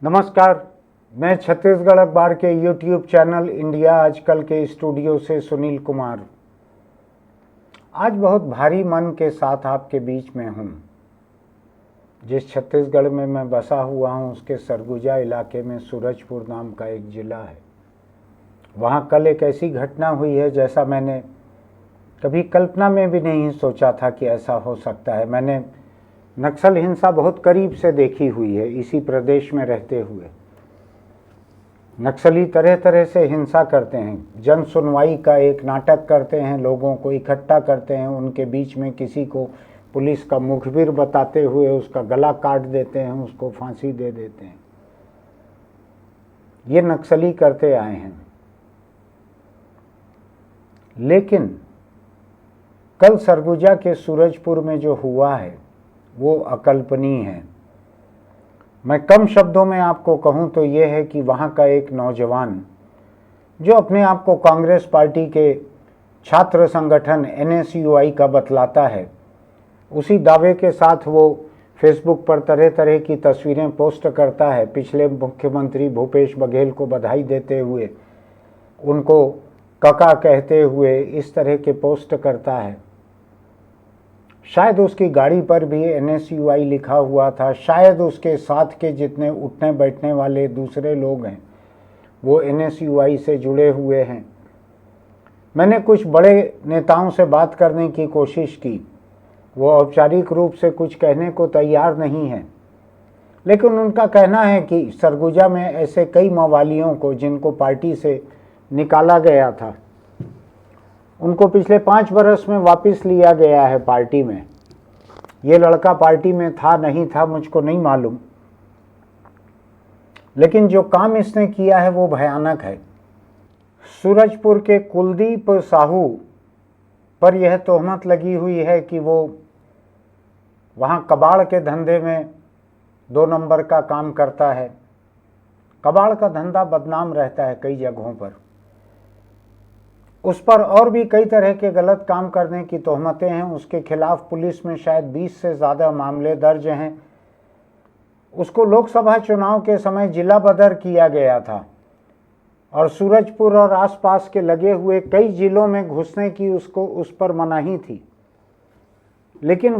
नमस्कार। मैं छत्तीसगढ़ अखबार के यूट्यूब चैनल इंडिया आजकल के स्टूडियो से सुनील कुमार आज बहुत भारी मन के साथ आपके बीच में हूँ। जिस छत्तीसगढ़ में मैं बसा हुआ हूँ उसके सरगुजा इलाके में सूरजपुर नाम का एक ज़िला है। वहाँ कल एक ऐसी घटना हुई है जैसा मैंने कभी कल्पना में भी नहीं सोचा था कि ऐसा हो सकता है। मैंने नक्सल हिंसा बहुत करीब से देखी हुई है इसी प्रदेश में रहते हुए। नक्सली तरह तरह से हिंसा करते हैं, जन सुनवाई का एक नाटक करते हैं, लोगों को इकट्ठा करते हैं, उनके बीच में किसी को पुलिस का मुखबिर बताते हुए उसका गला काट देते हैं, उसको फांसी दे देते हैं। ये नक्सली करते आए हैं। लेकिन कल सरगुजा के सूरजपुर में जो हुआ है वो अकल्पनीय है। मैं कम शब्दों में आपको कहूं तो ये है कि वहां का एक नौजवान जो अपने आप को कांग्रेस पार्टी के छात्र संगठन NSUI का बतलाता है, उसी दावे के साथ वो फेसबुक पर तरह तरह की तस्वीरें पोस्ट करता है। पिछले मुख्यमंत्री भूपेश बघेल को बधाई देते हुए, उनको कका कहते हुए इस तरह के पोस्ट करता है। शायद उसकी गाड़ी पर भी NSUI लिखा हुआ था। शायद उसके साथ के जितने उठने बैठने वाले दूसरे लोग हैं वो NSUI से जुड़े हुए हैं। मैंने कुछ बड़े नेताओं से बात करने की कोशिश की। वो औपचारिक रूप से कुछ कहने को तैयार नहीं है, लेकिन उनका कहना है कि सरगुजा में ऐसे कई मवालियों को जिनको पार्टी से निकाला गया था, उनको पिछले 5 बरस में वापस लिया गया है पार्टी में। ये लड़का पार्टी में था नहीं था मुझको नहीं मालूम, लेकिन जो काम इसने किया है वो भयानक है। सूरजपुर के कुलदीप साहू पर यह तोहमत लगी हुई है कि वो वहाँ कबाड़ के धंधे में 2 नंबर का काम करता है। कबाड़ का धंधा बदनाम रहता है कई जगहों पर। उस पर और भी कई तरह के गलत काम करने की तोहमतें हैं। उसके खिलाफ पुलिस में शायद 20 से ज़्यादा मामले दर्ज हैं। उसको लोकसभा चुनाव के समय जिला बदर किया गया था और सूरजपुर और आसपास के लगे हुए कई जिलों में घुसने की उसको उस पर मनाही थी। लेकिन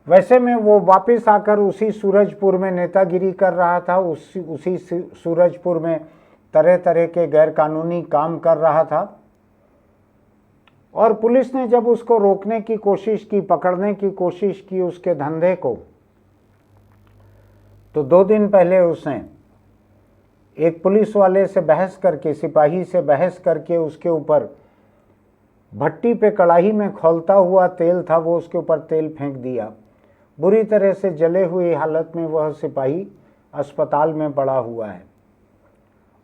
वैसे में वो वापस आकर उसी सूरजपुर में नेतागिरी कर रहा था। उसी सूरजपुर में तरह तरह के गैरकानूनी काम कर रहा था। और पुलिस ने जब उसको रोकने की कोशिश की, पकड़ने की कोशिश की उसके धंधे को, तो 2 दिन पहले उसने एक पुलिस वाले से बहस करके, सिपाही से बहस करके उसके ऊपर भट्टी पे कड़ाही में खौलता हुआ तेल था, वो उसके ऊपर तेल फेंक दिया। बुरी तरह से जले हुई हालत में वह सिपाही अस्पताल में पड़ा हुआ है।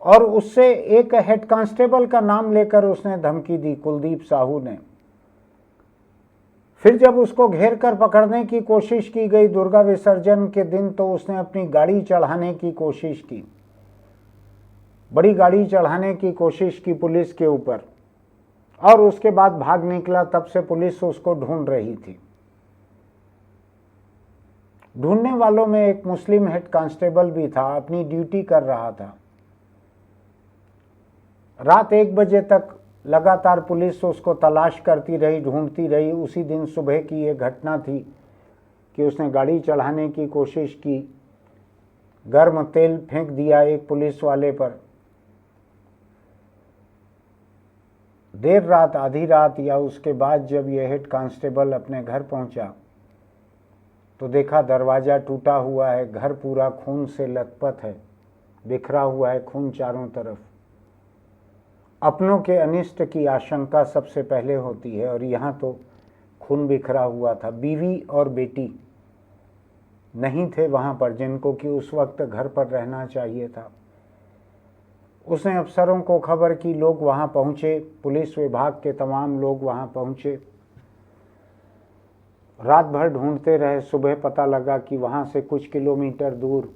और उससे एक हेड कांस्टेबल का नाम लेकर उसने धमकी दी, कुलदीप साहू ने। फिर जब उसको घेर कर पकड़ने की कोशिश की गई दुर्गा विसर्जन के दिन, तो उसने अपनी गाड़ी चढ़ाने की कोशिश की, बड़ी गाड़ी चढ़ाने की कोशिश की पुलिस के ऊपर, और उसके बाद भाग निकला। तब से पुलिस उसको ढूंढ रही थी। ढूंढने वालों में एक मुस्लिम हेड कांस्टेबल भी था, अपनी ड्यूटी कर रहा था। रात 1 बजे तक लगातार पुलिस उसको तलाश करती रही, ढूंढती रही। उसी दिन सुबह की ये घटना थी कि उसने गाड़ी चढ़ाने की कोशिश की, गर्म तेल फेंक दिया एक पुलिस वाले पर। देर रात, आधी रात या उसके बाद जब यह हेड कांस्टेबल अपने घर पहुंचा तो देखा दरवाज़ा टूटा हुआ है, घर पूरा खून से लथपथ है, बिखरा हुआ है खून चारों तरफ। अपनों के अनिष्ट की आशंका सबसे पहले होती है, और यहाँ तो खून बिखरा हुआ था। बीवी और बेटी नहीं थे वहाँ पर, जिनको कि उस वक्त घर पर रहना चाहिए था। उसने अफसरों को खबर की, लोग वहाँ पहुँचे, पुलिस विभाग के तमाम लोग वहाँ पहुँचे। रात भर ढूंढते रहे। सुबह पता लगा कि वहाँ से कुछ किलोमीटर दूर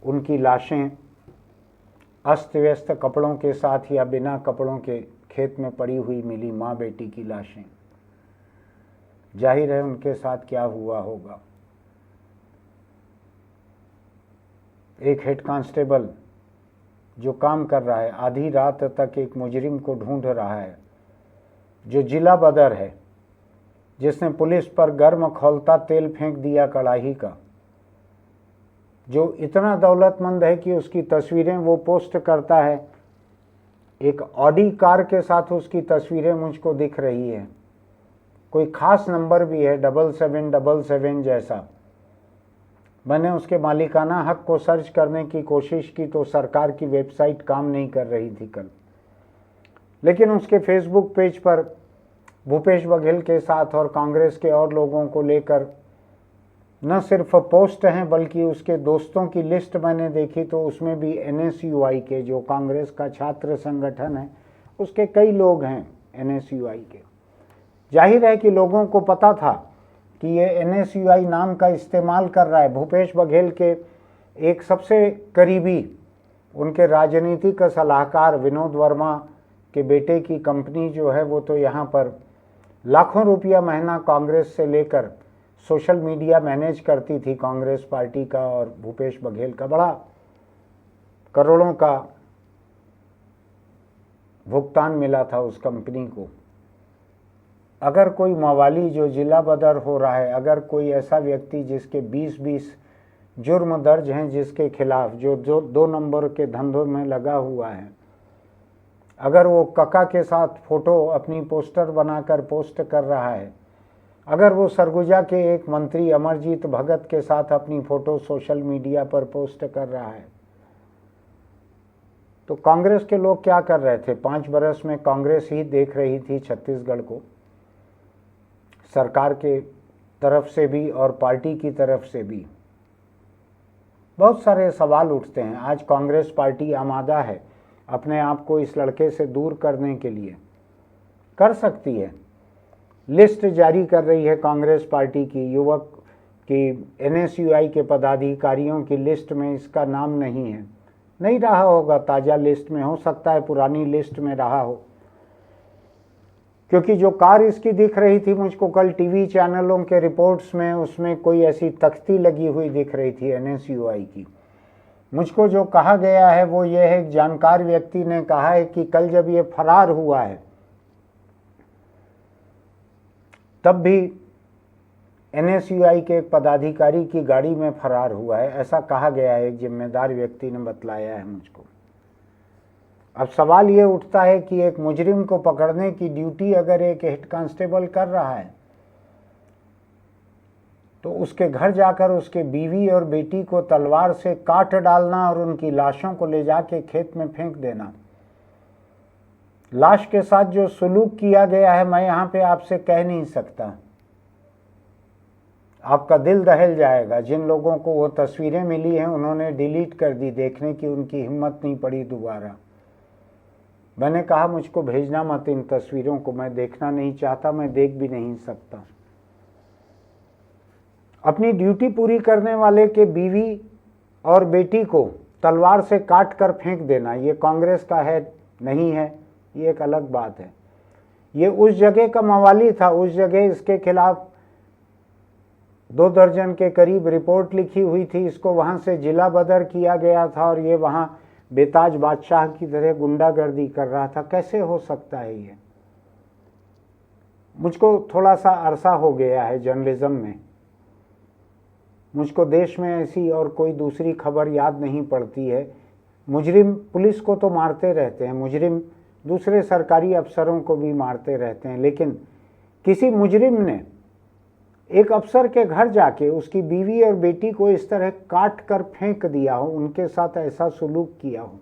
उनकी लाशें अस्त व्यस्त कपड़ों के साथ या बिना कपड़ों के खेत में पड़ी हुई मिली, माँ बेटी की लाशें। जाहिर है उनके साथ क्या हुआ होगा। एक हेड कांस्टेबल जो काम कर रहा है, आधी रात तक एक मुजरिम को ढूंढ रहा है, जो जिला बदर है, जिसने पुलिस पर गर्म खौलता तेल फेंक दिया कड़ाही का, जो इतना दौलतमंद है कि उसकी तस्वीरें वो पोस्ट करता है। एक ऑडी कार के साथ उसकी तस्वीरें मुझको दिख रही है, कोई खास नंबर भी है 7777 जैसा। मैंने उसके मालिकाना हक को सर्च करने की कोशिश की तो सरकार की वेबसाइट काम नहीं कर रही थी कल, लेकिन उसके फेसबुक पेज पर भूपेश बघेल के साथ और कांग्रेस के और लोगों को लेकर न सिर्फ पोस्ट हैं बल्कि उसके दोस्तों की लिस्ट मैंने देखी तो उसमें भी NSUI के, जो कांग्रेस का छात्र संगठन है, उसके कई लोग हैं NSUI के। जाहिर है कि लोगों को पता था कि ये NSUI नाम का इस्तेमाल कर रहा है। भूपेश बघेल के एक सबसे करीबी उनके राजनीतिक सलाहकार विनोद वर्मा के बेटे की कंपनी जो है वो तो यहाँ पर लाखों रुपया महीना कांग्रेस से लेकर सोशल मीडिया मैनेज करती थी कांग्रेस पार्टी का, और भूपेश बघेल का बड़ा करोड़ों का भुगतान मिला था उस कंपनी को। अगर कोई मवाली जो जिला बदर हो रहा है, अगर कोई ऐसा व्यक्ति जिसके 20-20 जुर्म दर्ज हैं, जिसके खिलाफ जो 2 नंबर के धंधों में लगा हुआ है, अगर वो कका के साथ फोटो अपनी पोस्टर बनाकर पोस्ट कर रहा है, अगर वो सरगुजा के एक मंत्री अमरजीत भगत के साथ अपनी फोटो सोशल मीडिया पर पोस्ट कर रहा है, तो कांग्रेस के लोग क्या कर रहे थे? 5 बरस में कांग्रेस ही देख रही थी छत्तीसगढ़ को, सरकार के तरफ से भी और पार्टी की तरफ से भी। बहुत सारे सवाल उठते हैं। आज कांग्रेस पार्टी आमादा है अपने आप को इस लड़के से दूर करने के लिए, कर सकती है। लिस्ट जारी कर रही है कांग्रेस पार्टी की युवक की, NSUI के पदाधिकारियों की लिस्ट में इसका नाम नहीं है, नहीं रहा होगा ताज़ा लिस्ट में, हो सकता है पुरानी लिस्ट में रहा हो, क्योंकि जो कार इसकी दिख रही थी मुझको कल टीवी चैनलों के रिपोर्ट्स में, उसमें कोई ऐसी तख्ती लगी हुई दिख रही थी NSUI की। मुझको जो कहा गया है वो ये है, जानकार व्यक्ति ने कहा है कि कल जब ये फरार हुआ है तब भी NSUI के एक पदाधिकारी की गाड़ी में फरार हुआ है, ऐसा कहा गया है, एक जिम्मेदार व्यक्ति ने बतलाया है मुझको। अब सवाल ये उठता है कि एक मुजरिम को पकड़ने की ड्यूटी अगर एक हेड कांस्टेबल कर रहा है तो उसके घर जाकर उसके बीवी और बेटी को तलवार से काट डालना और उनकी लाशों को ले जाके खेत में फेंक देना, लाश के साथ जो सुलूक किया गया है मैं यहाँ पे आपसे कह नहीं सकता, आपका दिल दहल जाएगा। जिन लोगों को वो तस्वीरें मिली हैं उन्होंने डिलीट कर दी, देखने की उनकी हिम्मत नहीं पड़ी दोबारा। मैंने कहा मुझको भेजना मत इन तस्वीरों को, मैं देखना नहीं चाहता, मैं देख भी नहीं सकता। अपनी ड्यूटी पूरी करने वाले के बीवी और बेटी को तलवार से काट कर फेंक देना, ये कांग्रेस का है नहीं है, ये एक अलग बात है। ये उस जगह का मवाली था, उस जगह इसके खिलाफ 2 दर्जन के करीब रिपोर्ट लिखी हुई थी, इसको वहाँ से जिला बदर किया गया था और ये वहाँ बेताज बादशाह की तरह गुंडागर्दी कर रहा था। कैसे हो सकता है ये? मुझको थोड़ा सा अरसा हो गया है जर्नलिज्म में, मुझको देश में ऐसी और कोई दूसरी खबर याद नहीं पड़ती है। मुजरिम पुलिस को तो मारते रहते हैं, मुजरिम दूसरे सरकारी अफसरों को भी मारते रहते हैं, लेकिन किसी मुजरिम ने एक अफसर के घर जाके उसकी बीवी और बेटी को इस तरह काट कर फेंक दिया हो, उनके साथ ऐसा सुलूक किया हो,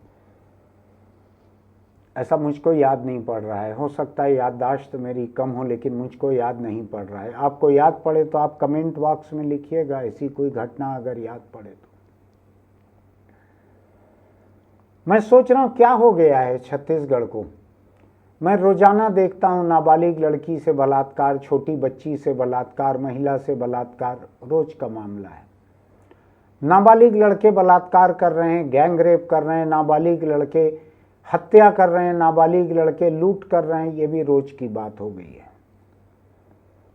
ऐसा मुझको याद नहीं पड़ रहा है। हो सकता है याददाश्त मेरी कम हो, लेकिन मुझको याद नहीं पड़ रहा है। आपको याद पड़े तो आप कमेंट बॉक्स में लिखिएगा, ऐसी कोई घटना अगर याद पड़े तो। मैं सोच रहा हूँ क्या हो गया है छत्तीसगढ़ को। मैं रोजाना देखता हूँ नाबालिग लड़की से बलात्कार, छोटी बच्ची से बलात्कार, महिला से बलात्कार, रोज का मामला है। नाबालिग लड़के बलात्कार कर रहे हैं, गैंग रेप कर रहे हैं, नाबालिग लड़के हत्या कर रहे हैं, नाबालिग लड़के लूट कर रहे हैं, ये भी रोज की बात हो गई है।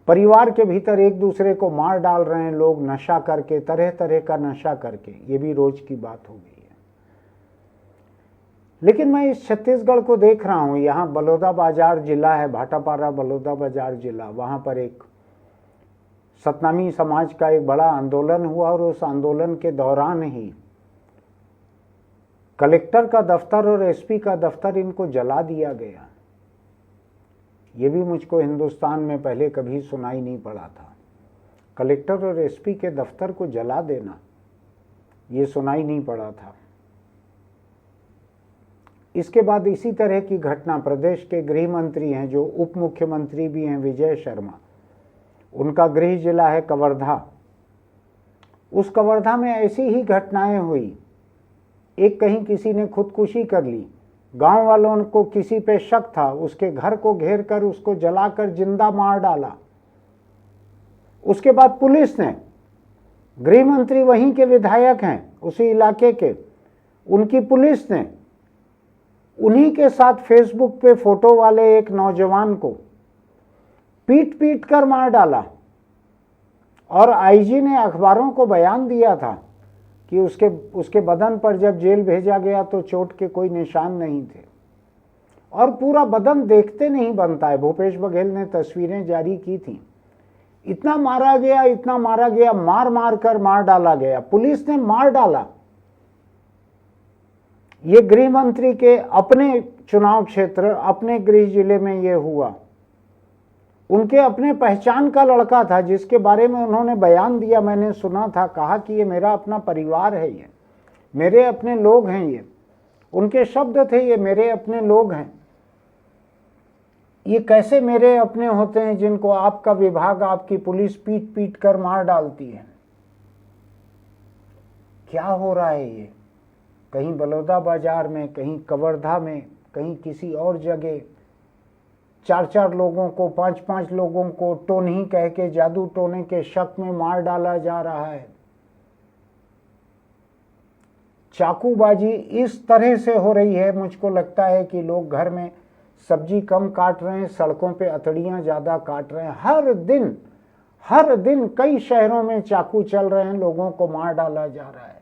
परिवार के भीतर एक दूसरे को मार डाल रहे हैं लोग, नशा करके, तरह तरह का नशा करके। ये भी रोज की बात हो गई है। लेकिन मैं इस छत्तीसगढ़ को देख रहा हूं, यहाँ बलौदाबाजार जिला है, भाटापारा बलौदाबाजार जिला, वहां पर एक सतनामी समाज का एक बड़ा आंदोलन हुआ और उस आंदोलन के दौरान ही कलेक्टर का दफ्तर और एसपी का दफ्तर इनको जला दिया गया। ये भी मुझको हिंदुस्तान में पहले कभी सुनाई नहीं पड़ा था। कलेक्टर और एसपी के दफ्तर को जला देना, ये सुनाई नहीं पड़ा था। इसके बाद इसी तरह की घटना प्रदेश के गृह मंत्री हैं, जो उप मुख्यमंत्री भी हैं, विजय शर्मा, उनका गृह जिला है कवर्धा। उस कवर्धा में ऐसी ही घटनाएं हुई। एक कहीं किसी ने खुदकुशी कर ली, गांव वालों को किसी पे शक था, उसके घर को घेर कर उसको जलाकर जिंदा मार डाला। उसके बाद पुलिस ने, गृह मंत्री वहीं के विधायक हैं उसी इलाके के, उनकी पुलिस ने उन्हीं के साथ फेसबुक पे फोटो वाले एक नौजवान को पीट पीट कर मार डाला। और आईजी ने अखबारों को बयान दिया था कि उसके बदन पर जब जेल भेजा गया तो चोट के कोई निशान नहीं थे, और पूरा बदन देखते नहीं बनता है। भूपेश बघेल ने तस्वीरें जारी की थी। इतना मारा गया, इतना मारा गया, मार मार कर मार डाला गया, पुलिस ने मार डाला। ये गृह मंत्री के अपने चुनाव क्षेत्र, अपने गृह जिले में ये हुआ। उनके अपने पहचान का लड़का था जिसके बारे में उन्होंने बयान दिया, मैंने सुना था, कहा कि ये मेरा अपना परिवार है, ये मेरे अपने लोग हैं। ये उनके शब्द थे, ये मेरे अपने लोग हैं। ये कैसे मेरे अपने होते हैं जिनको आपका विभाग, आपकी पुलिस पीट पीट कर मार डालती है? क्या हो रहा है ये? कहीं बलौदाबाजार में, कहीं कवर्धा में, कहीं किसी और जगह 4-4 लोगों को, 5-5 लोगों को टोनही कह के, जादू टोने के शक में मार डाला जा रहा है। चाकूबाजी इस तरह से हो रही है, मुझको लगता है कि लोग घर में सब्जी कम काट रहे हैं, सड़कों पे अतड़ियां ज्यादा काट रहे हैं। हर दिन कई शहरों में चाकू चल रहे हैं, लोगों को मार डाला जा रहा है।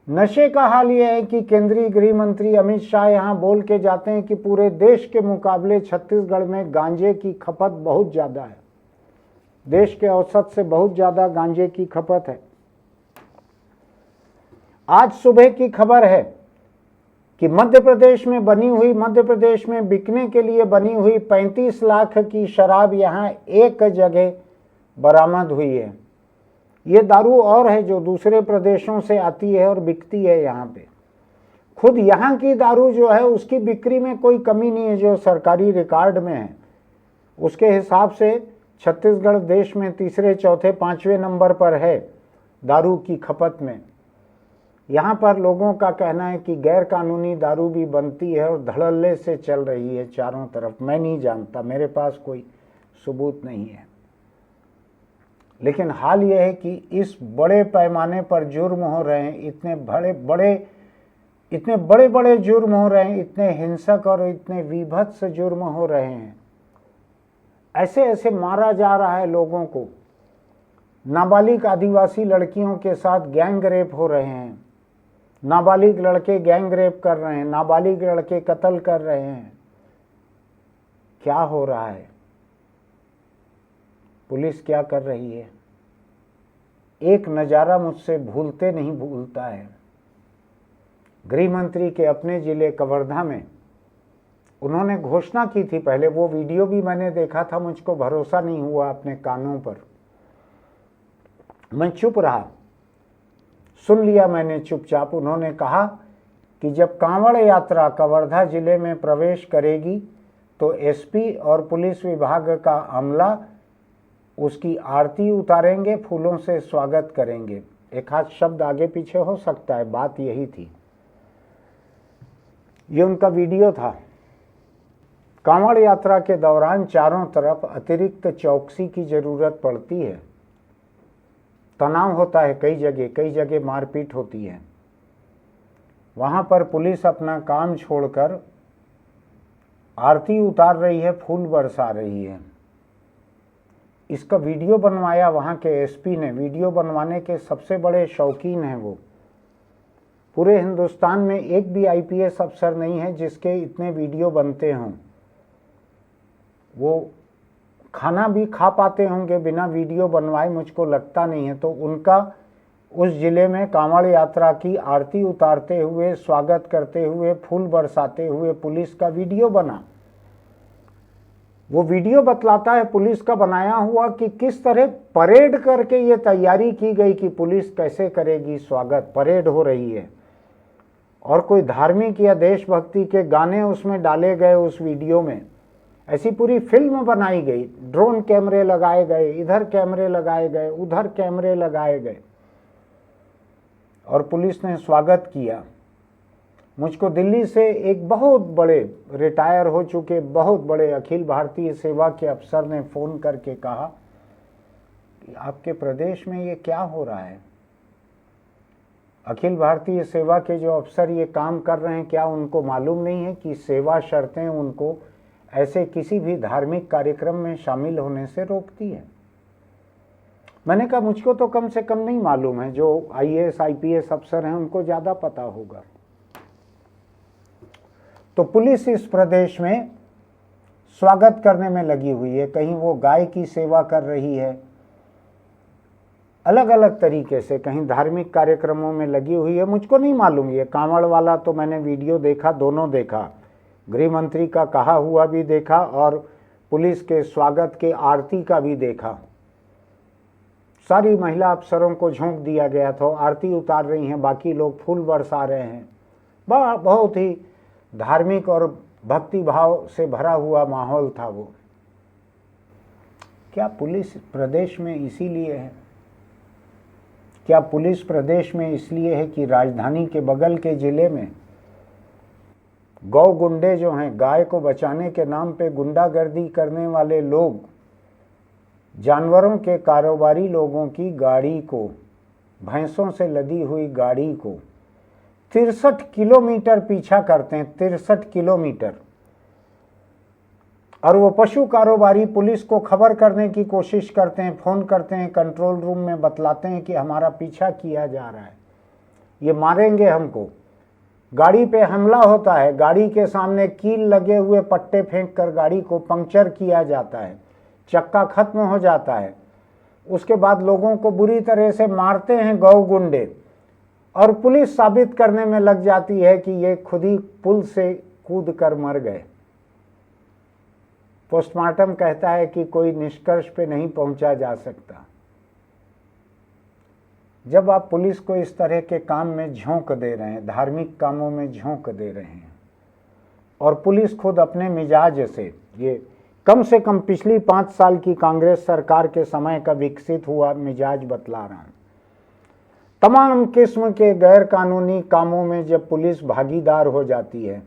नशे का हाल यह है कि केंद्रीय गृह मंत्री अमित शाह यहां बोल के जाते हैं कि पूरे देश के मुकाबले छत्तीसगढ़ में गांजे की खपत बहुत ज्यादा है। देश के औसत से बहुत ज्यादा गांजे की खपत है। आज सुबह की खबर है कि मध्य प्रदेश में बिकने के लिए बनी हुई 35 लाख की शराब यहां एक जगह बरामद हुई है। ये दारू और है जो दूसरे प्रदेशों से आती है और बिकती है यहाँ पे। खुद यहाँ की दारू जो है उसकी बिक्री में कोई कमी नहीं है, जो सरकारी रिकॉर्ड में है उसके हिसाब से छत्तीसगढ़ देश में तीसरे, चौथे, 5वें नंबर पर है दारू की खपत में। यहाँ पर लोगों का कहना है कि गैर कानूनी दारू भी बनती है और धड़ल्ले से चल रही है चारों तरफ। मैं नहीं जानता, मेरे पास कोई सबूत नहीं है। लेकिन हाल यह है कि इस बड़े पैमाने पर जुर्म हो रहे हैं, इतने बड़े बड़े जुर्म हो रहे हैं, इतने हिंसक और इतने विभत्स जुर्म हो रहे हैं। ऐसे मारा जा रहा है लोगों को। नाबालिग आदिवासी लड़कियों के साथ गैंग रेप हो रहे हैं, नाबालिग लड़के गैंग रेप कर रहे हैं, नाबालिग लड़के कत्ल कर रहे हैं। क्या हो रहा है? पुलिस क्या कर रही है? एक नज़ारा मुझसे भूलते नहीं भूलता है। गृह मंत्री के अपने जिले कवर्धा में उन्होंने घोषणा की थी, पहले वो वीडियो भी मैंने देखा था, मुझको भरोसा नहीं हुआ अपने कानों पर। मैं चुप रहा, सुन लिया मैंने चुपचाप। उन्होंने कहा कि जब कांवड़ यात्रा कवर्धा जिले में प्रवेश करेगी तो एसपी और पुलिस विभाग का अमला उसकी आरती उतारेंगे, फूलों से स्वागत करेंगे। एक आध शब्द आगे पीछे हो सकता है, बात यही थी। ये उनका वीडियो था। कांवड़ यात्रा के दौरान चारों तरफ अतिरिक्त चौकसी की जरूरत पड़ती है। तनाव होता है, कई जगह मारपीट होती है। वहां पर पुलिस अपना काम छोड़कर आरती उतार रही है, फूल बरसा रही है। इसका वीडियो बनवाया वहाँ के एसपी ने। वीडियो बनवाने के सबसे बड़े शौकीन हैं वो। पूरे हिंदुस्तान में एक भी आईपीएस अफसर नहीं है जिसके इतने वीडियो बनते हों। वो खाना भी खा पाते होंगे बिना वीडियो बनवाए, मुझको लगता नहीं है। तो उनका उस जिले में कांवड़ यात्रा की आरती उतारते हुए, स्वागत करते हुए, फूल बरसाते हुए पुलिस का वीडियो बना। वो वीडियो बतलाता है पुलिस का बनाया हुआ कि किस तरह परेड करके ये तैयारी की गई कि पुलिस कैसे करेगी स्वागत। परेड हो रही है और कोई धार्मिक या देशभक्ति के गाने उसमें डाले गए उस वीडियो में। ऐसी पूरी फिल्म बनाई गई। ड्रोन कैमरे लगाए गए, इधर कैमरे लगाए गए, उधर कैमरे लगाए गए और पुलिस ने स्वागत किया। मुझको दिल्ली से एक बहुत बड़े रिटायर हो चुके बहुत बड़े अखिल भारतीय सेवा के अफसर ने फ़ोन करके कहा कि आपके प्रदेश में ये क्या हो रहा है। अखिल भारतीय सेवा के जो अफसर ये काम कर रहे हैं, क्या उनको मालूम नहीं है कि सेवा शर्तें उनको ऐसे किसी भी धार्मिक कार्यक्रम में शामिल होने से रोकती है। मैंने कहा मुझको तो कम से कम नहीं मालूम है, जो आईएएस आईपीएस अफसर हैं उनको ज़्यादा पता होगा। तो पुलिस इस प्रदेश में स्वागत करने में लगी हुई है। कहीं वो गाय की सेवा कर रही है, अलग अलग तरीके से, कहीं धार्मिक कार्यक्रमों में लगी हुई है। मुझको नहीं मालूम। ये कांवड़ वाला तो मैंने वीडियो देखा, दोनों देखा, गृह मंत्री का कहा हुआ भी देखा और पुलिस के स्वागत के आरती का भी देखा। सारी महिला अफसरों को झोंक दिया गया था, आरती उतार रही हैं, बाकी लोग फूल बरसा रहे हैं। बहुत ही धार्मिक और भक्ति भाव से भरा हुआ माहौल था वो। क्या पुलिस प्रदेश में इसीलिए है? क्या पुलिस प्रदेश में इसलिए है कि राजधानी के बगल के जिले में गौ गुंडे जो हैं, गाय को बचाने के नाम पे गुंडागर्दी करने वाले लोग, जानवरों के कारोबारी लोगों की गाड़ी को, भैंसों से लदी हुई गाड़ी को 63 किलोमीटर पीछा करते हैं, 63 किलोमीटर। और वो पशु कारोबारी पुलिस को खबर करने की कोशिश करते हैं, फ़ोन करते हैं, कंट्रोल रूम में बतलाते हैं कि हमारा पीछा किया जा रहा है, ये मारेंगे हमको। गाड़ी पे हमला होता है, गाड़ी के सामने कील लगे हुए पट्टे फेंक कर गाड़ी को पंक्चर किया जाता है, चक्का खत्म हो जाता है। उसके बाद लोगों को बुरी तरह से मारते हैं गौ गुंडे और पुलिस साबित करने में लग जाती है कि ये खुद ही पुल से कूद कर मर गए। पोस्टमार्टम कहता है कि कोई निष्कर्ष पे नहीं पहुंचा जा सकता। जब आप पुलिस को इस तरह के काम में झोंक दे रहे हैं, धार्मिक कामों में झोंक दे रहे हैं, और पुलिस खुद अपने मिजाज से, ये कम से कम पिछली 5 साल की कांग्रेस सरकार के समय का विकसित हुआ मिजाज बतला रहा हूं। तमाम किस्म के गैर कानूनी कामों में जब पुलिस भागीदार हो जाती है,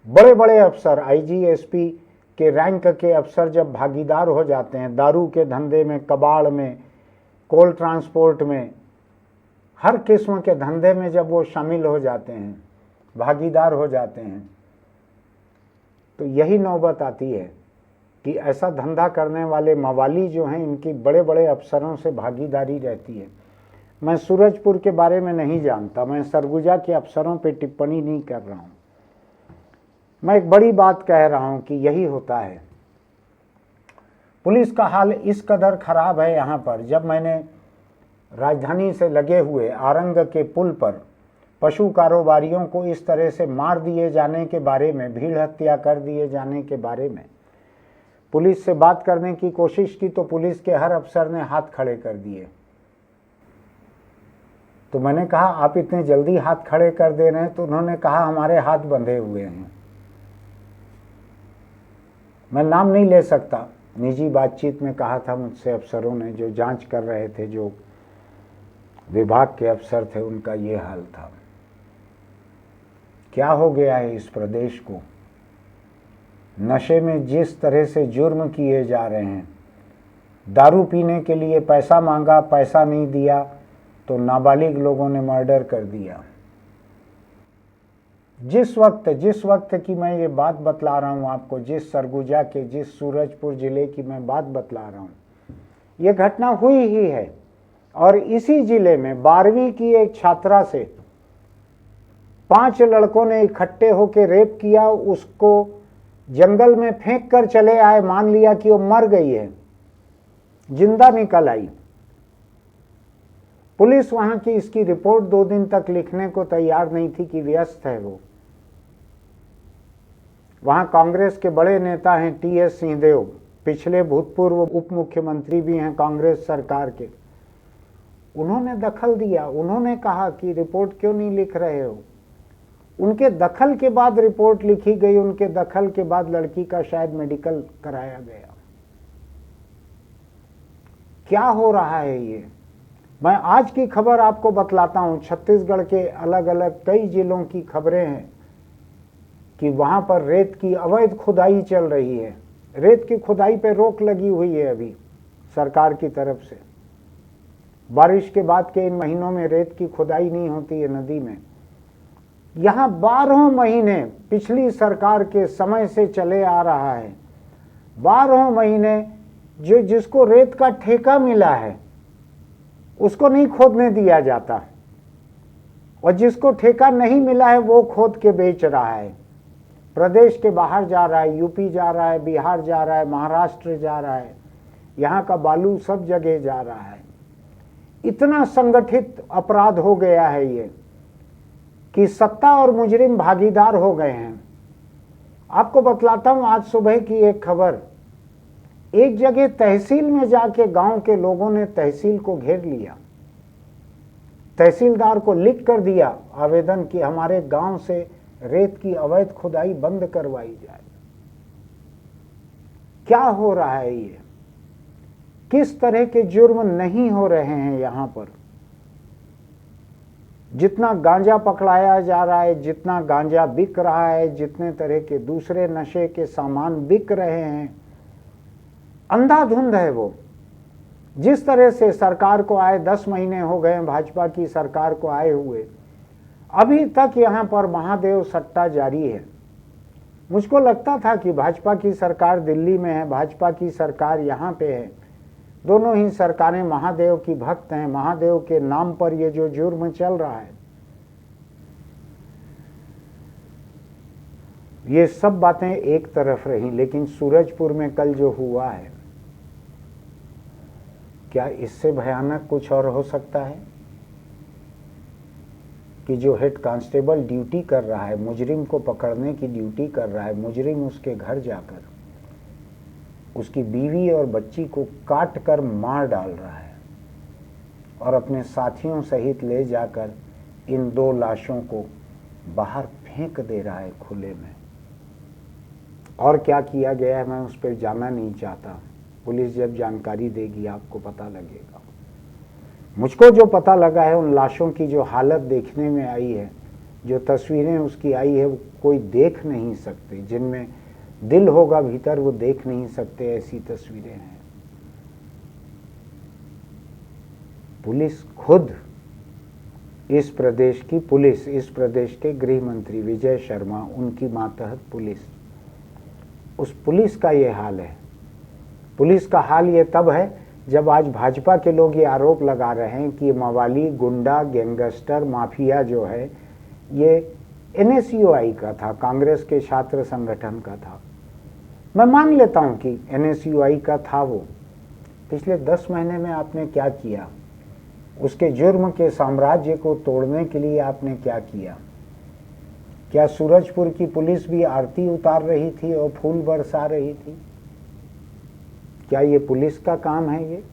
बड़े बड़े अफसर, आईजी एसपी के रैंक के अफसर जब भागीदार हो जाते हैं, दारू के धंधे में, कबाड़ में, कोल ट्रांसपोर्ट में, हर किस्म के धंधे में जब वो शामिल हो जाते हैं, भागीदार हो जाते हैं, तो यही नौबत आती है कि ऐसा धंधा करने वाले मवाली जो हैं, इनकी बड़े बड़े अफसरों से भागीदारी रहती है। मैं सूरजपुर के बारे में नहीं जानता, मैं सरगुजा के अफसरों पे टिप्पणी नहीं कर रहा हूँ। मैं एक बड़ी बात कह रहा हूँ कि यही होता है। पुलिस का हाल इस कदर खराब है यहाँ पर। जब मैंने राजधानी से लगे हुए आरंग के पुल पर पशु कारोबारियों को इस तरह से मार दिए जाने के बारे में, भीड़ हत्या कर दिए जाने के बारे में पुलिस से बात करने की कोशिश की तो पुलिस के हर अफसर ने हाथ खड़े कर दिए। तो मैंने कहा आप इतने जल्दी हाथ खड़े कर दे रहे हैं? तो उन्होंने कहा हमारे हाथ बंधे हुए हैं। मैं नाम नहीं ले सकता, निजी बातचीत में कहा था मुझसे अफसरों ने, जो जांच कर रहे थे, जो विभाग के अफसर थे, उनका ये हाल था। क्या हो गया है इस प्रदेश को? नशे में जिस तरह से जुर्म किए जा रहे हैं, दारू पीने के लिए पैसा मांगा, पैसा नहीं दिया तो नाबालिग लोगों ने मर्डर कर दिया। जिस वक्त की मैं ये बात बतला रहा हूँ आपको, जिस सरगुजा के, जिस सूरजपुर जिले की मैं बात बतला रहा हूँ, ये घटना हुई ही है। और इसी जिले में 12वीं की एक छात्रा से 5 लड़कों ने इकट्ठे होकर रेप किया, उसको जंगल में फेंक कर चले आए, मान लिया कि वो मर गई है, जिंदा निकल आई। पुलिस वहां की इसकी रिपोर्ट 2 दिन तक लिखने को तैयार नहीं थी कि व्यस्त है वो। वहां कांग्रेस के बड़े नेता हैं टीएस सिंहदेव, पिछले भूतपूर्व उप मुख्यमंत्री भी हैं कांग्रेस सरकार के। उन्होंने दखल दिया, उन्होंने कहा कि रिपोर्ट क्यों नहीं लिख रहे हो। उनके दखल के बाद रिपोर्ट लिखी गई, उनके दखल के बाद लड़की का शायद मेडिकल कराया गया। क्या हो रहा है ये? मैं आज की खबर आपको बतलाता हूं। छत्तीसगढ़ के अलग अलग कई जिलों की खबरें हैं कि वहां पर रेत की अवैध खुदाई चल रही है। रेत की खुदाई पे रोक लगी हुई है अभी सरकार की तरफ से। बारिश के बाद के इन महीनों में रेत की खुदाई नहीं होती है नदी में। यहां 12 महीने पिछली सरकार के समय से चले आ रहा है। 12 महीने जो जिसको रेत का ठेका मिला है उसको नहीं खोदने दिया जाता, और जिसको ठेका नहीं मिला है वो खोद के बेच रहा है। प्रदेश के बाहर जा रहा है, यूपी जा रहा है, बिहार जा रहा है, महाराष्ट्र जा रहा है, यहाँ का बालू सब जगह जा रहा है। इतना संगठित अपराध हो गया है ये कि सत्ता और मुजरिम भागीदार हो गए हैं। आपको बतलाता हूं आज सुबह की एक खबर। एक जगह तहसील में जाके गांव के लोगों ने तहसील को घेर लिया, तहसीलदार को लिख कर दिया आवेदन कि हमारे गांव से रेत की अवैध खुदाई बंद करवाई जाए। क्या हो रहा है ये? किस तरह के जुर्म नहीं हो रहे हैं यहां पर? जितना गांजा पकड़ाया जा रहा है, जितना गांजा बिक रहा है, जितने तरह के दूसरे नशे के सामान बिक रहे हैं, अंधाधुंध है वो। जिस तरह से सरकार को आए 10 महीने हो गए भाजपा की सरकार को आए हुए, अभी तक यहां पर महादेव सट्टा जारी है। मुझको लगता था कि भाजपा की सरकार दिल्ली में है, भाजपा की सरकार यहां पे है, दोनों ही सरकारें महादेव की भक्त हैं। महादेव के नाम पर ये जो जुर्म चल रहा है, ये सब बातें एक तरफ रही, लेकिन सूरजपुर में कल जो हुआ है, क्या इससे भयानक कुछ और हो सकता है? कि जो हेड कांस्टेबल ड्यूटी कर रहा है, मुजरिम को पकड़ने की ड्यूटी कर रहा है, मुजरिम उसके घर जाकर उसकी बीवी और बच्ची को काट कर मार डाल रहा है और अपने साथियों सहित ले जाकर इन 2 लाशों को बाहर फेंक दे रहा है खुले में। और क्या किया गया है मैं उस पर जाना नहीं चाहता। पुलिस जब जानकारी देगी आपको पता लगेगा। मुझको जो पता लगा है, उन लाशों की जो हालत देखने में आई है, जो तस्वीरें उसकी आई है, वो कोई देख नहीं सकते। जिनमें दिल होगा भीतर वो देख नहीं सकते, ऐसी तस्वीरें हैं। पुलिस खुद, इस प्रदेश की पुलिस, इस प्रदेश के गृह मंत्री विजय शर्मा, उनकी मातहत पुलिस, उस पुलिस का ये हाल है। पुलिस का हाल ये तब है जब आज भाजपा के लोग ये आरोप लगा रहे हैं कि मवाली, गुंडा, गैंगस्टर, माफिया जो है ये एनएसयूआई का था, कांग्रेस के छात्र संगठन का था। मैं मान लेता हूं कि एनएसयूआई का था वो। पिछले 10 महीने में आपने क्या किया? उसके जुर्म के साम्राज्य को तोड़ने के लिए आपने क्या किया? क्या सूरजपुर की पुलिस भी आरती उतार रही थी और फूल बरसा रही थी? क्या ये पुलिस का काम है? ये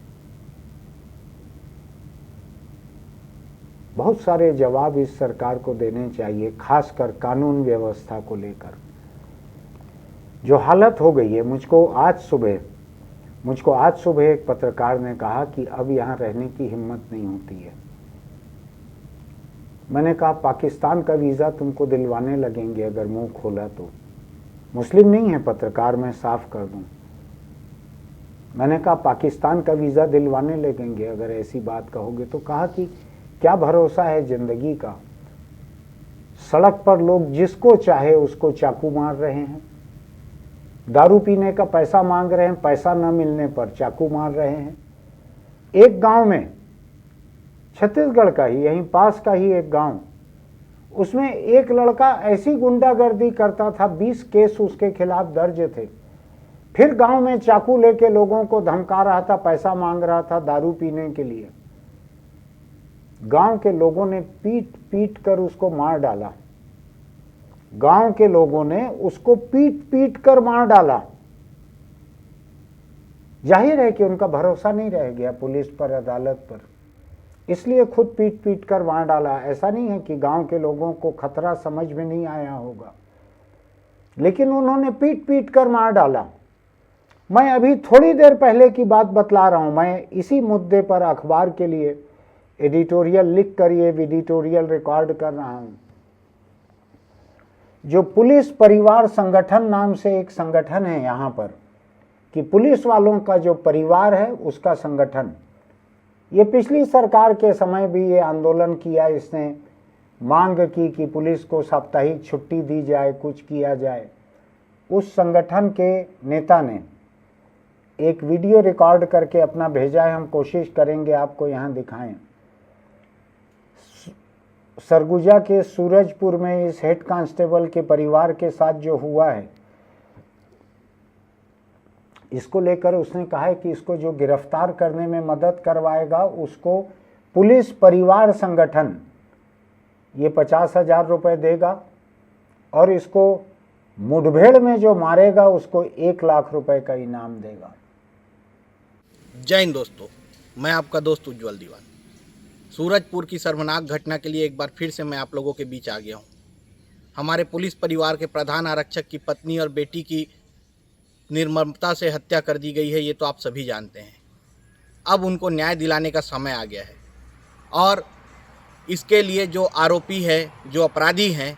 बहुत सारे जवाब इस सरकार को देने चाहिए, खासकर कानून व्यवस्था को लेकर। जो हालत हो गई है, मुझको आज सुबह एक पत्रकार ने कहा कि अब यहाँ रहने की हिम्मत नहीं होती है। मैंने कहा पाकिस्तान का वीज़ा तुमको दिलवाने लगेंगे अगर मुंह खोला तो। मुस्लिम नहीं है पत्रकार, मैं साफ कर दूं। मैंने कहा पाकिस्तान का वीज़ा दिलवाने लगेंगे अगर ऐसी बात कहोगे तो। कहा कि क्या भरोसा है जिंदगी का? सड़क पर लोग जिसको चाहे उसको चाकू मार रहे हैं, दारू पीने का पैसा मांग रहे हैं, पैसा न मिलने पर चाकू मार रहे हैं। एक गांव में, छत्तीसगढ़ का ही, यहीं पास का ही एक गांव, उसमें एक लड़का ऐसी गुंडागर्दी करता था, 20 केस उसके खिलाफ दर्ज थे। फिर गांव में चाकू लेके लोगों को धमका रहा था, पैसा मांग रहा था दारू पीने के लिए। गांव के लोगों ने पीट पीट कर उसको मार डाला। गांव के लोगों ने उसको पीट पीट कर मार डाला। जाहिर है कि उनका भरोसा नहीं रह गया पुलिस पर, अदालत पर, इसलिए खुद पीट पीट कर मार डाला। ऐसा नहीं है कि गांव के लोगों को खतरा समझ में नहीं आया होगा, लेकिन उन्होंने पीट पीट कर मार डाला। मैं अभी थोड़ी देर पहले की बात बतला रहा हूं। मैं इसी मुद्दे पर अखबार के लिए एडिटोरियल लिख कर ये एडिटोरियल रिकॉर्ड कर रहा हूं। जो पुलिस परिवार संगठन नाम से एक संगठन है यहां पर, कि पुलिस वालों का जो परिवार है उसका संगठन, ये पिछली सरकार के समय भी ये आंदोलन किया, इसने मांग की कि पुलिस को साप्ताहिक छुट्टी दी जाए, कुछ किया जाए। उस संगठन के नेता ने एक वीडियो रिकॉर्ड करके अपना भेजा है, हम कोशिश करेंगे आपको यहाँ दिखाएं। सरगुजा के सूरजपुर में इस हेड कांस्टेबल के परिवार के साथ जो हुआ है, इसको लेकर उसने कहा है कि इसको जो गिरफ्तार करने में मदद करवाएगा उसको पुलिस परिवार संगठन ये 50,000 रुपये देगा, और इसको मुठभेड़ में जो मारेगा उसको 1 लाख रुपए का इनाम देगा। जय हिंद दोस्तों, मैं आपका दोस्त उज्जवल दीवान। सूरजपुर की शर्मनाक घटना के लिए एक बार फिर से मैं आप लोगों के बीच आ गया हूं। हमारे पुलिस परिवार के प्रधान आरक्षक की पत्नी और बेटी की निर्ममता से हत्या कर दी गई है, ये तो आप सभी जानते हैं। अब उनको न्याय दिलाने का समय आ गया है, और इसके लिए जो आरोपी है, जो अपराधी हैं,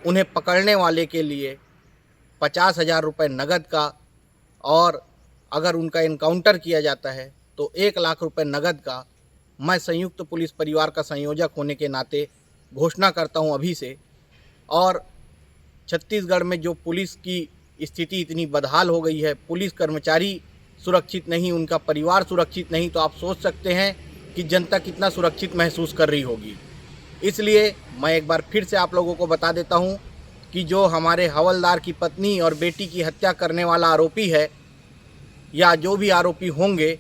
उन्हें पकड़ने वाले के लिए 50,000 रुपये नगद का, और अगर उनका इनकाउंटर किया जाता है तो 1 लाख रुपये नगद का मैं संयुक्त पुलिस परिवार का संयोजक होने के नाते घोषणा करता हूं अभी से। और छत्तीसगढ़ में जो पुलिस की स्थिति इतनी बदहाल हो गई है, पुलिस कर्मचारी सुरक्षित नहीं, उनका परिवार सुरक्षित नहीं, तो आप सोच सकते हैं कि जनता कितना सुरक्षित महसूस कर रही होगी। इसलिए मैं एक बार फिर से आप लोगों को बता देता हूं कि जो हमारे हवलदार की पत्नी और बेटी की हत्या करने वाला आरोपी है, या जो भी आरोपी होंगे,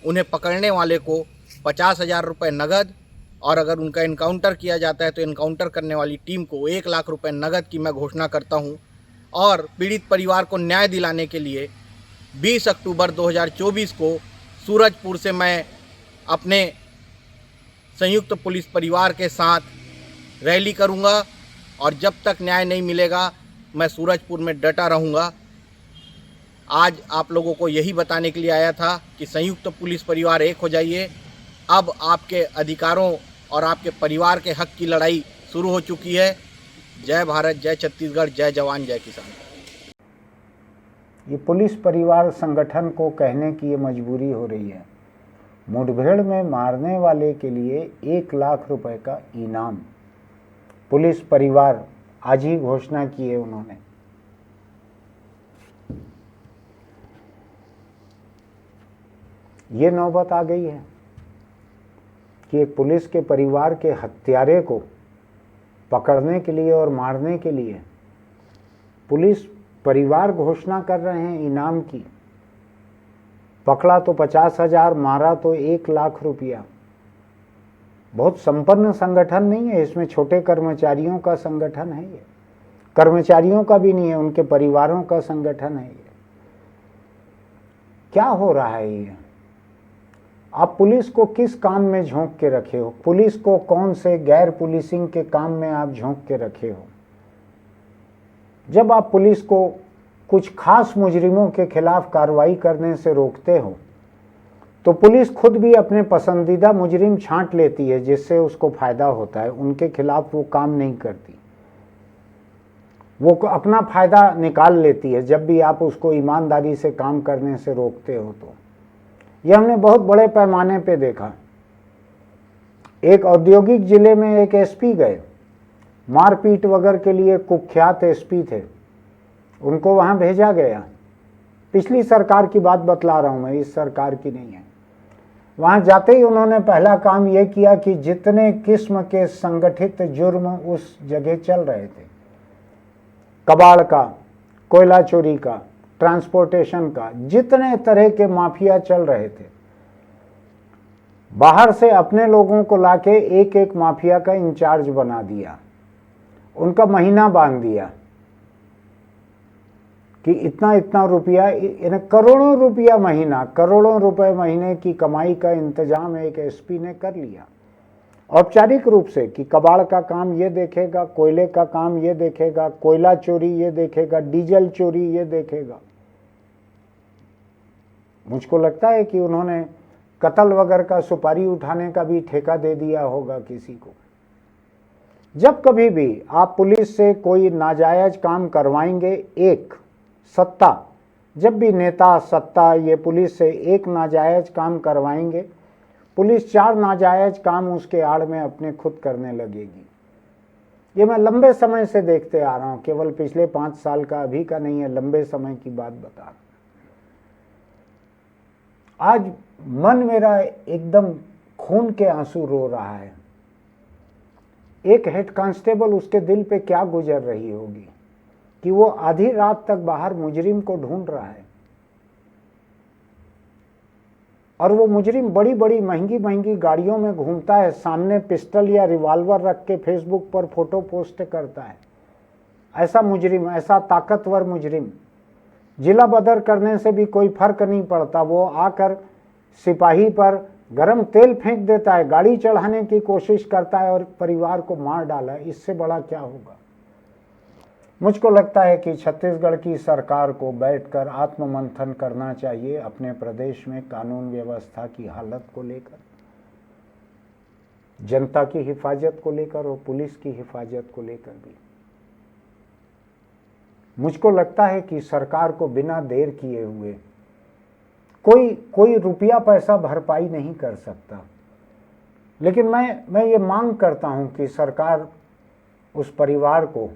उन्हें पकड़ने वाले को 50,000 रुपये नगद, और अगर उनका इनकाउंटर किया जाता है तो इनकाउंटर करने वाली टीम को 1 लाख रुपये नगद की मैं घोषणा करता हूं। और पीड़ित परिवार को न्याय दिलाने के लिए 20 अक्टूबर 2024 को सूरजपुर से मैं अपने संयुक्त पुलिस परिवार के साथ रैली करूंगा, और जब तक न्याय नहीं मिलेगा मैं सूरजपुर में डटा रहूंगा। आज आप लोगों को यही बताने के लिए आया था कि संयुक्त पुलिस परिवार एक हो जाइए। अब आपके अधिकारों और आपके परिवार के हक की लड़ाई शुरू हो चुकी है। जय भारत, जय छत्तीसगढ़, जय जवान, जय किसान। ये पुलिस परिवार संगठन को कहने की ये मजबूरी हो रही है। मुठभेड़ में मारने वाले के लिए 1 लाख रुपए का इनाम पुलिस परिवार आज ही घोषणा की है उन्होंने। ये नौबत आ गई है कि एक पुलिस के परिवार के हत्यारे को पकड़ने के लिए और मारने के लिए पुलिस परिवार घोषणा कर रहे हैं इनाम की। पकड़ा तो 50,000, मारा तो 1 लाख रुपया। बहुत संपन्न संगठन नहीं है, इसमें छोटे कर्मचारियों का संगठन है। ये कर्मचारियों का भी नहीं है, उनके परिवारों का संगठन है। ये क्या हो रहा है? ये आप पुलिस को किस काम में झोंक के रखे हो? पुलिस को कौन से गैर पुलिसिंग के काम में आप झोंक के रखे हो? जब आप पुलिस को कुछ खास मुजरिमों के खिलाफ कार्रवाई करने से रोकते हो, तो पुलिस खुद भी अपने पसंदीदा मुजरिम छांट लेती है, जिससे उसको फायदा होता है। उनके खिलाफ वो काम नहीं करती, वो अपना फायदा निकाल लेती है जब भी आप उसको ईमानदारी से काम करने से रोकते हो। तो यह हमने बहुत बड़े पैमाने पे देखा। एक औद्योगिक जिले में एक एसपी गए, मारपीट वगैरह के लिए कुख्यात एसपी थे, उनको वहां भेजा गया। पिछली सरकार की बात बतला रहा हूं मैं, इस सरकार की नहीं है। वहाँ जाते ही उन्होंने पहला काम ये किया कि जितने किस्म के संगठित जुर्म उस जगह चल रहे थे, कबाड़ का, कोयला चोरी का, ट्रांसपोर्टेशन का, जितने तरह के माफिया चल रहे थे, बाहर से अपने लोगों को लाके एक एक माफिया का इंचार्ज बना दिया, उनका महीना बांध दिया कि इतना इतना रुपया, करोड़ों रुपया महीना, करोड़ों रुपए महीने की कमाई का इंतजाम एक एसपी ने कर लिया औपचारिक रूप से कि कबाड़ का काम ये देखेगा, कोयले का काम ये देखेगा, कोयला चोरी ये देखेगा, डीजल चोरी ये देखेगा। मुझको लगता है कि उन्होंने कत्ल वगैरह का सुपारी उठाने का भी ठेका दे दिया होगा किसी को। जब कभी भी आप पुलिस से कोई नाजायज काम करवाएंगे, एक सत्ता, जब भी नेता सत्ता ये पुलिस से एक नाजायज काम करवाएंगे, पुलिस 4 नाजायज काम उसके आड़ में अपने खुद करने लगेगी। ये मैं लंबे समय से देखते आ रहा हूं, केवल पिछले 5 साल का अभी का नहीं है, लंबे समय की बात बता रहा हूं। आज मन मेरा एकदम खून के आंसू रो रहा है। एक हेड कांस्टेबल, उसके दिल पे क्या गुजर रही होगी कि वो आधी रात तक बाहर मुजरिम को ढूंढ रहा है, और वो मुजरिम बड़ी बड़ी महंगी महंगी गाड़ियों में घूमता है, सामने पिस्टल या रिवॉल्वर रख के फेसबुक पर फोटो पोस्ट करता है। ऐसा मुजरिम, ऐसा ताकतवर मुजरिम, जिला बदर करने से भी कोई फर्क नहीं पड़ता, वो आकर सिपाही पर गरम तेल फेंक देता है, गाड़ी चढ़ाने की कोशिश करता है और परिवार को मार डाला है। इससे बड़ा क्या होगा? मुझको लगता है कि छत्तीसगढ़ की सरकार को बैठकर आत्ममंथन करना चाहिए अपने प्रदेश में कानून व्यवस्था की हालत को लेकर, जनता की हिफाजत को लेकर और पुलिस की हिफाजत को लेकर भी। मुझको लगता है कि सरकार को बिना देर किए हुए कोई रुपया पैसा भरपाई नहीं कर सकता, लेकिन मैं ये मांग करता हूं कि सरकार उस परिवार को,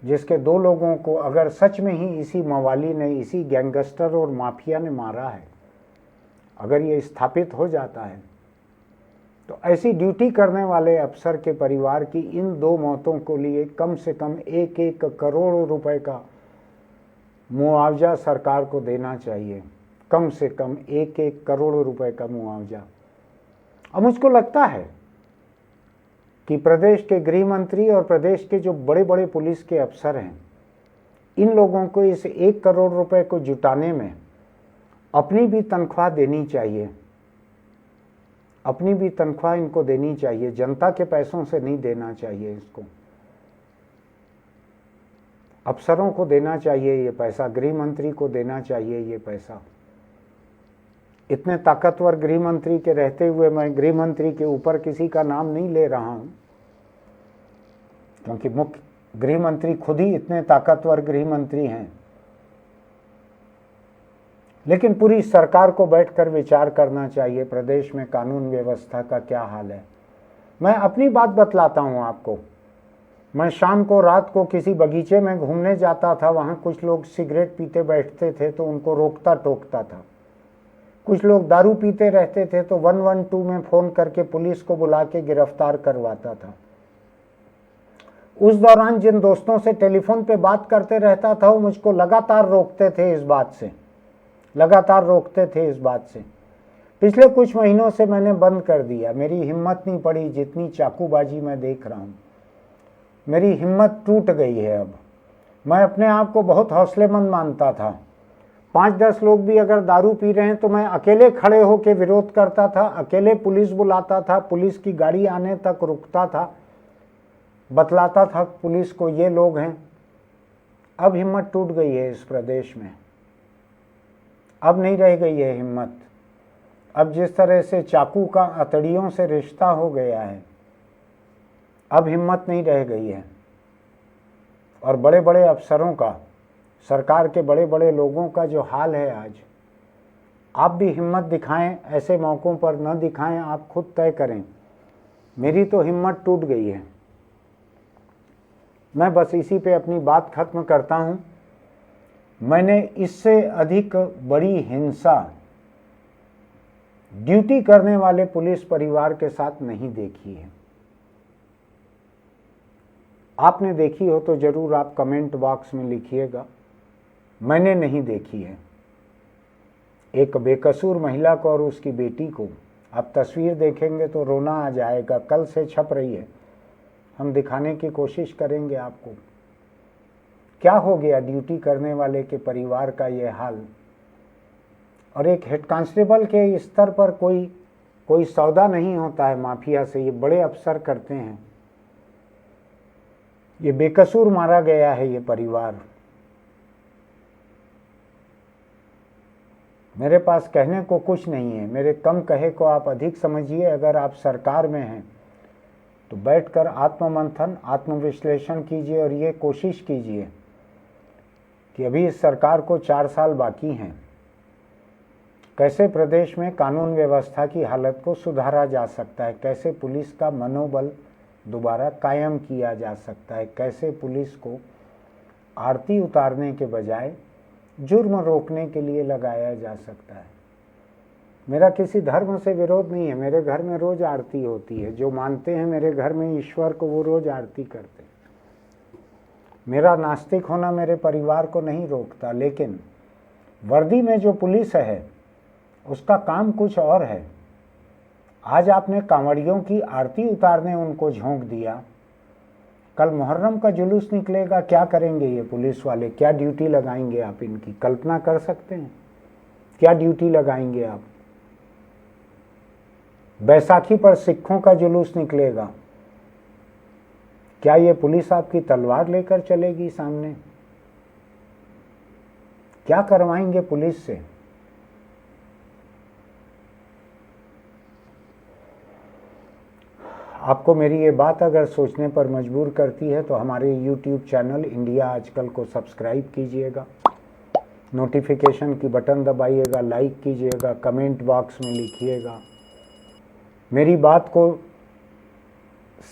जिसके 2 लोगों को अगर सच में ही इसी मवाली ने, इसी गैंगस्टर और माफिया ने मारा है, अगर ये स्थापित हो जाता है, तो ऐसी ड्यूटी करने वाले अफसर के परिवार की इन 2 मौतों को लिए कम से कम 1-1 करोड़ रुपए का मुआवजा सरकार को देना चाहिए, कम से कम 1-1 करोड़ रुपए का मुआवजा। अब मुझको लगता है कि प्रदेश के गृह मंत्री और प्रदेश के जो बड़े बड़े पुलिस के अफसर हैं, इन लोगों को इस 1 करोड़ रुपए को जुटाने में अपनी भी तनख्वाह देनी चाहिए, अपनी भी तनख्वाह इनको देनी चाहिए, जनता के पैसों से नहीं देना चाहिए इसको, अफसरों को देना चाहिए ये पैसा, गृह मंत्री को देना चाहिए ये पैसा। इतने ताकतवर गृह मंत्री के रहते हुए मैं गृह मंत्री के ऊपर किसी का नाम नहीं ले रहा हूं, क्योंकि मुख्य गृह मंत्री खुद ही इतने ताकतवर गृह मंत्री हैं, लेकिन पूरी सरकार को बैठकर विचार करना चाहिए प्रदेश में कानून व्यवस्था का क्या हाल है। मैं अपनी बात बतलाता हूं आपको। मैं शाम को, रात को किसी बगीचे में घूमने जाता था, वहां कुछ लोग सिगरेट पीते बैठते थे तो उनको रोकता टोकता था, कुछ लोग दारू पीते रहते थे तो 112 में फोन करके पुलिस को बुला के गिरफ्तार करवाता था। उस दौरान जिन दोस्तों से टेलीफोन पे बात करते रहता था वो मुझको लगातार रोकते थे इस बात से, लगातार रोकते थे इस बात से। पिछले कुछ महीनों से मैंने बंद कर दिया, मेरी हिम्मत नहीं पड़ी, जितनी चाकूबाजी मैं देख रहा हूँ मेरी हिम्मत टूट गई है। अब मैं अपने आप को बहुत हौसलेमंद मानता था, 5-10 लोग भी अगर दारू पी रहे हैं तो मैं अकेले खड़े होकर विरोध करता था, अकेले पुलिस बुलाता था, पुलिस की गाड़ी आने तक रुकता था, बतलाता था पुलिस को ये लोग हैं। अब हिम्मत टूट गई है इस प्रदेश में, अब नहीं रह गई है हिम्मत। अब जिस तरह से चाकू का अतड़ियों से रिश्ता हो गया है, अब हिम्मत नहीं रह गई है। और बड़े बड़े अफसरों का, सरकार के बड़े बड़े लोगों का जो हाल है आज, आप भी हिम्मत दिखाएं, ऐसे मौक़ों पर न दिखाएं, आप खुद तय करें। मेरी तो हिम्मत टूट गई है। मैं बस इसी पे अपनी बात खत्म करता हूं। मैंने इससे अधिक बड़ी हिंसा ड्यूटी करने वाले पुलिस परिवार के साथ नहीं देखी है। आपने देखी हो तो जरूर आप कमेंट बॉक्स में लिखिएगा। मैंने नहीं देखी है। एक बेकसूर महिला को और उसकी बेटी को आप तस्वीर देखेंगे तो रोना आ जाएगा। कल से छप रही है, हम दिखाने की कोशिश करेंगे आपको। क्या हो गया ड्यूटी करने वाले के परिवार का ये हाल। और एक हेड कांस्टेबल के स्तर पर कोई सौदा नहीं होता है माफिया से, ये बड़े अफसर करते हैं। ये बेकसूर मारा गया है ये परिवार। मेरे पास कहने को कुछ नहीं है, मेरे कम कहे को आप अधिक समझिए। अगर आप सरकार में हैं तो बैठकर आत्ममंथन आत्मविश्लेषण कीजिए और ये कोशिश कीजिए कि अभी इस सरकार को 4 साल बाकी हैं, कैसे प्रदेश में कानून व्यवस्था की हालत को सुधारा जा सकता है, कैसे पुलिस का मनोबल दोबारा कायम किया जा सकता है, कैसे पुलिस को आरती उतारने के बजाय जुर्म रोकने के लिए लगाया जा सकता है। मेरा किसी धर्म से विरोध नहीं है, मेरे घर में रोज आरती होती है। जो मानते हैं मेरे घर में ईश्वर को वो रोज आरती करते हैं। मेरा नास्तिक होना मेरे परिवार को नहीं रोकता, लेकिन वर्दी में जो पुलिस है उसका काम कुछ और है। आज आपने कांवड़ियों की आरती उतारने उनको झोंक दिया, कल मुहर्रम का जुलूस निकलेगा, क्या करेंगे ये पुलिस वाले, क्या ड्यूटी लगाएंगे आप इनकी, कल्पना कर सकते हैं क्या ड्यूटी लगाएंगे आप। बैसाखी पर सिखों का जुलूस निकलेगा, क्या ये पुलिस आपकी तलवार लेकर चलेगी सामने, क्या करवाएंगे पुलिस से। आपको मेरी ये बात अगर सोचने पर मजबूर करती है तो हमारे YouTube चैनल इंडिया आजकल को सब्सक्राइब कीजिएगा, नोटिफिकेशन की बटन दबाइएगा, लाइक कीजिएगा, कमेंट बॉक्स में लिखिएगा। मेरी बात को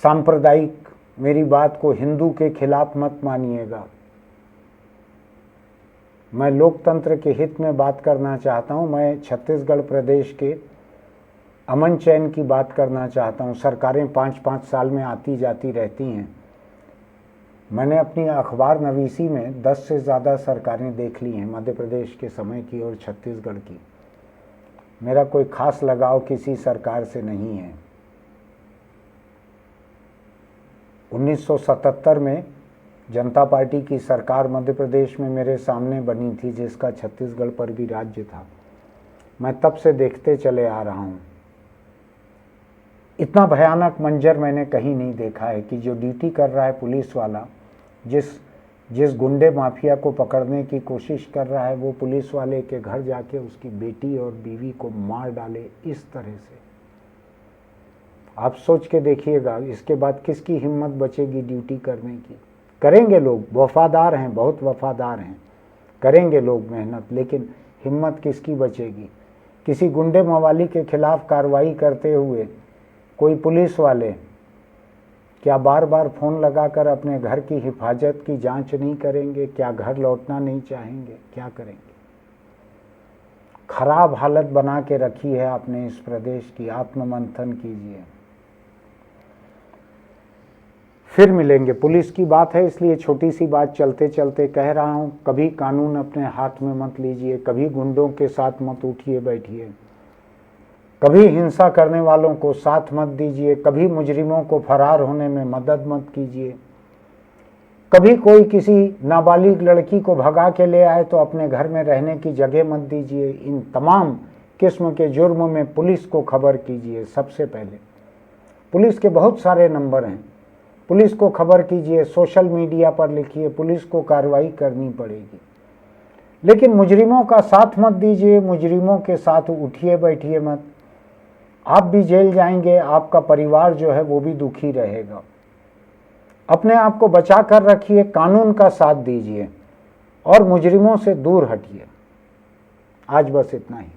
सांप्रदायिक, मेरी बात को हिंदू के खिलाफ मत मानिएगा। मैं लोकतंत्र के हित में बात करना चाहता हूँ। मैं छत्तीसगढ़ प्रदेश के अमन चैन की बात करना चाहता हूँ। सरकारें 5-5 साल में आती जाती रहती हैं। मैंने अपनी अखबार नवीसी में 10 से ज़्यादा सरकारें देख ली हैं, मध्य प्रदेश के समय की और छत्तीसगढ़ की। मेरा कोई खास लगाव किसी सरकार से नहीं है। 1977 में जनता पार्टी की सरकार मध्य प्रदेश में मेरे सामने बनी थी, जिसका छत्तीसगढ़ पर भी राज्य था। मैं तब से देखते चले आ रहा हूँ। इतना भयानक मंजर मैंने कहीं नहीं देखा है कि जो ड्यूटी कर रहा है पुलिस वाला, जिस गुंडे माफिया को पकड़ने की कोशिश कर रहा है, वो पुलिस वाले के घर जाके उसकी बेटी और बीवी को मार डाले इस तरह से। आप सोच के देखिएगा, इसके बाद किसकी हिम्मत बचेगी ड्यूटी करने की। करेंगे लोग, वफादार हैं, बहुत वफादार हैं, करेंगे लोग मेहनत, लेकिन हिम्मत किसकी बचेगी। किसी गुंडे मवाली के खिलाफ कार्रवाई करते हुए कोई पुलिस वाले क्या बार बार फ़ोन लगाकर अपने घर की हिफाजत की जांच नहीं करेंगे? क्या घर लौटना नहीं चाहेंगे? क्या करेंगे? खराब हालत बना के रखी है आपने इस प्रदेश की। आत्ममंथन कीजिए। फिर मिलेंगे। पुलिस की बात है इसलिए छोटी सी बात चलते चलते कह रहा हूँ, कभी कानून अपने हाथ में मत लीजिए, कभी गुंडों के साथ मत उठिए बैठिए, कभी हिंसा करने वालों को साथ मत दीजिए, कभी मुजरिमों को फरार होने में मदद मत कीजिए, कभी कोई किसी नाबालिग लड़की को भगा के ले आए तो अपने घर में रहने की जगह मत दीजिए। इन तमाम किस्म के जुर्म में पुलिस को खबर कीजिए। सबसे पहले पुलिस के बहुत सारे नंबर हैं, पुलिस को खबर कीजिए, सोशल मीडिया पर लिखिए, पुलिस को कार्रवाई करनी पड़ेगी। लेकिन मुजरिमों का साथ मत दीजिए, मुजरिमों के साथ उठिए बैठिए मत। आप भी जेल जाएंगे, आपका परिवार जो है वो भी दुखी रहेगा। अपने आप को बचा कर रखिए, कानून का साथ दीजिए और मुजरिमों से दूर हटिए। आज बस इतना ही।